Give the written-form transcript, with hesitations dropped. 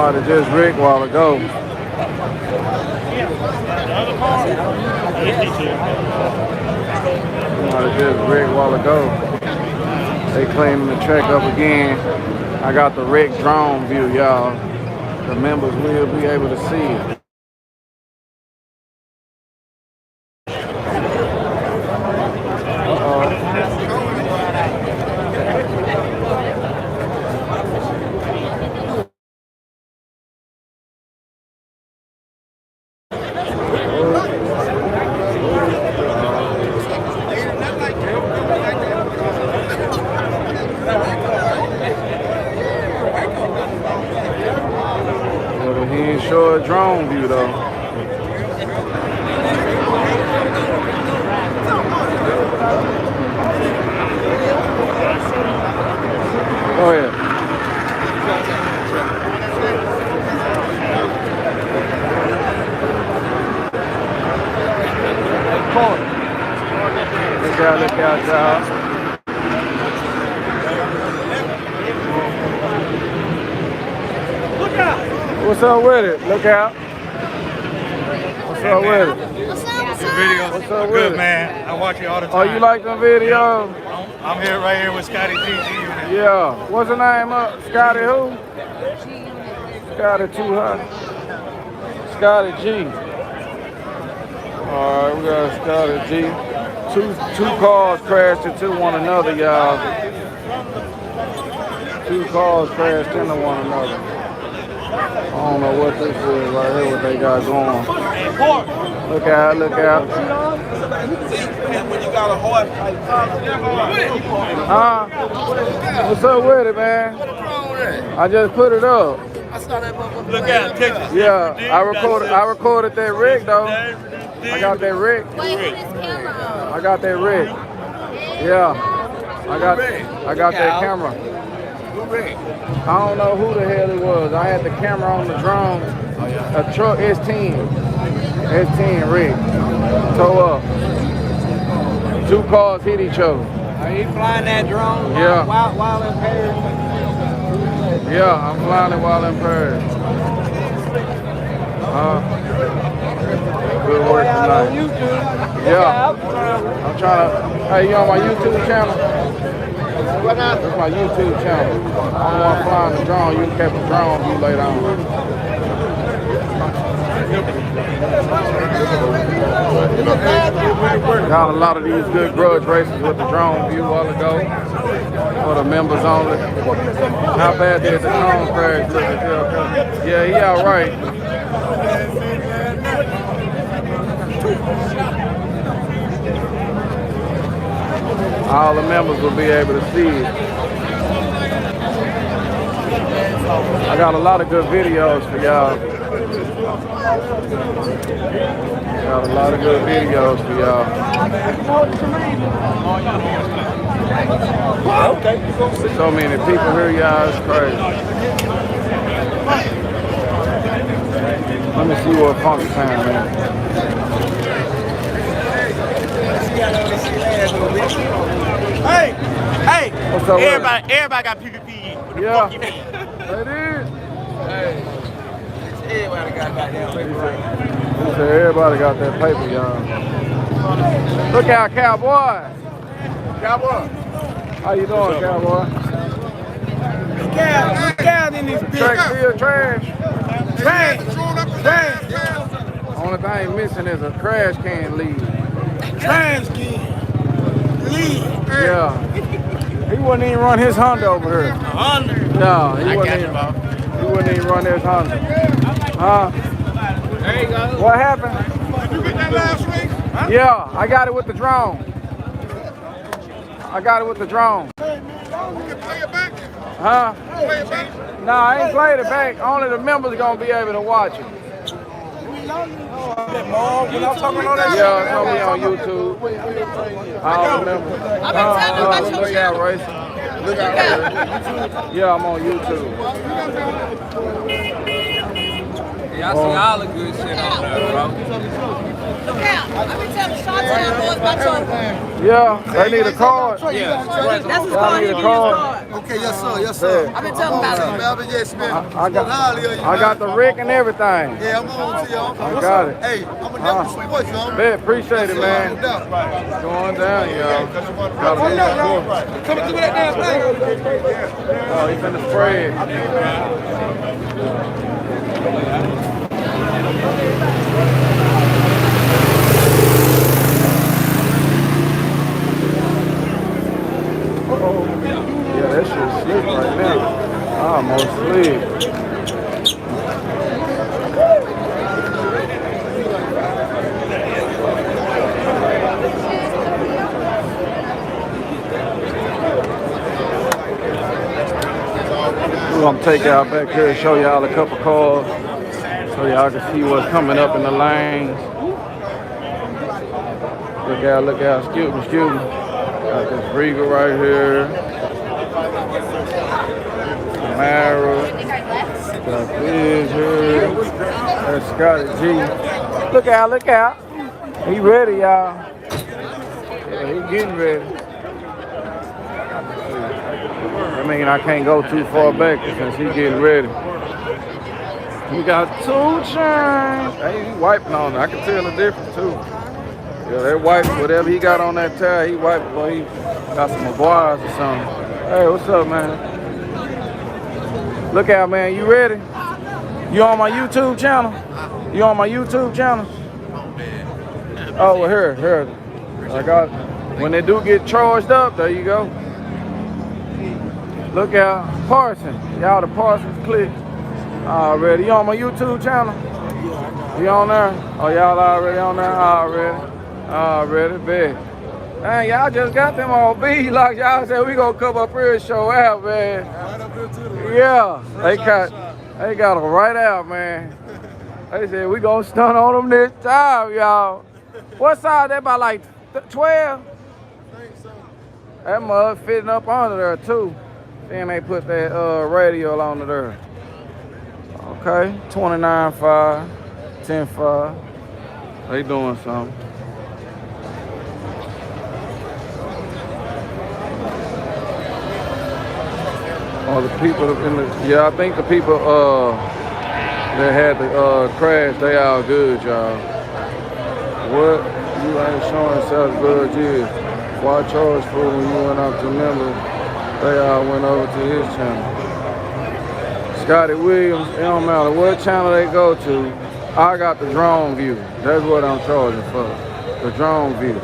Might have just wrecked a while ago. Might have just wrecked a while ago. They claiming the track up again. I got the wreck drone view, y'all. The members will be able to see it. Show a drone view though. Go ahead. Look out, y'all. What's up with it? Look out. What's up with it? What's up? Videos. What's up with Good, it? man. I watch you all the time. Oh, you like them videos? I'm here right here with Scotty G. Yeah. What's the name up? Scotty who? Scotty Too Hot. Scotty G. Alright, we got Scotty G. Two cars crashed into one another, y'all. Two cars crashed into one another. I don't know what this is right here, what they got going. Look out, look out. What's up with it, man? I just put it up. Look out, Texas. Yeah, I recorded that rig though. I got that rig. I got that rig. Yeah. I got that camera. I don't know who the hell it was. I had the camera on the drone. A truck S10 rig. Tow up. Two cars hit each other. Are you flying that drone while impaired? Yeah, I'm flying it while impaired. Good work tonight. Yeah. I'm trying to. Hey, you on my YouTube channel? That's my YouTube channel. I'm one flying the drone. You can catch the drone view later on. Got a lot of these good grudge races with the drone view a while ago. For the members only. How bad did the drone crash look? Yeah, he all right. All the members will be able to see it. I got a lot of good videos for y'all. Got a lot of good videos for y'all. So many people here, y'all, it's crazy. Let me see what funky time is. Hey! What's up, Everybody got PPP. Yeah. It is. Hey. Everybody got goddamn paper. Everybody got that paper, y'all. Look out, cowboy. Cowboy. How you doing, cowboy? Look out in this bitch. Track still trash. Trash. Only thing missing is a trash can lead. Trash can. Lead. Yeah. He wouldn't even run his Honda over here. Honda? No, he wouldn't even run his Honda. Huh? There you go. What happened? Did you get that last week? Huh? Yeah, I got it with the drone. I got it with the drone. You can play it back? Huh? Play it back? No, I ain't played it back. Only the members gonna be able to watch it. We're not talking on that shit. Yeah, it's gonna be on YouTube. I'll remember. Look out, Race. Look out. Yeah, I'm on YouTube. Yeah, I see all the good shit on there, bro. Look out. I've been telling Shawtown boys about your... Yeah, they need a card. Yeah. That's his Y'all card. need a card. Okay, yes, sir. Yes, sir. I've been telling about it. I got the rig and everything. Yeah, I'm on to you. I got it. Hey, I'm going to definitely support you. Man, appreciate it, man. Going down, y'all. Coming through that damn thing. Oh, he's in the spread. Yeah, that shit's slick right now. I almost slid. We're gonna take y'all back here and show y'all a couple cars so y'all can see what's coming up in the lanes. Look out, excuse me. Got this Regal right here. Camaro. Got this here. That's Scotty G. Look out. He ready, y'all. Yeah, he getting ready. I mean, I can't go too far back since he getting ready. We got 2 chains. Hey, he wiping on it. I can tell the difference too. Yeah, that wipe, whatever he got on that tire, he wiped before he got some McGuire's or something. Hey, what's up, man? Look out, man. You ready? You on my YouTube channel? You on my YouTube channel? Oh, well, here. I got, when they do get charged up, there you go. Look out, Parsons. Y'all the Parsons click. Already. You on my YouTube channel? You on there? Oh, y'all already on there? Already, bet. Man, y'all just got them all beat like y'all said we gonna come up here and show out, man. Yeah, they got them right out, man. They said we gonna stun on them this time, y'all. What size? They about like 12? That mug fitting up under there too. Then they put that radial under there. Okay, 29.5, 10.5. They doing something. Oh, the people in the, yeah, I think the people that had the crash, they all good, y'all. What you ain't showing self-good is why charge for when you went up to members, they all went over to his channel. Scotty Williams, it don't matter what channel they go to, I got the drone view. That's what I'm charging for, the drone view.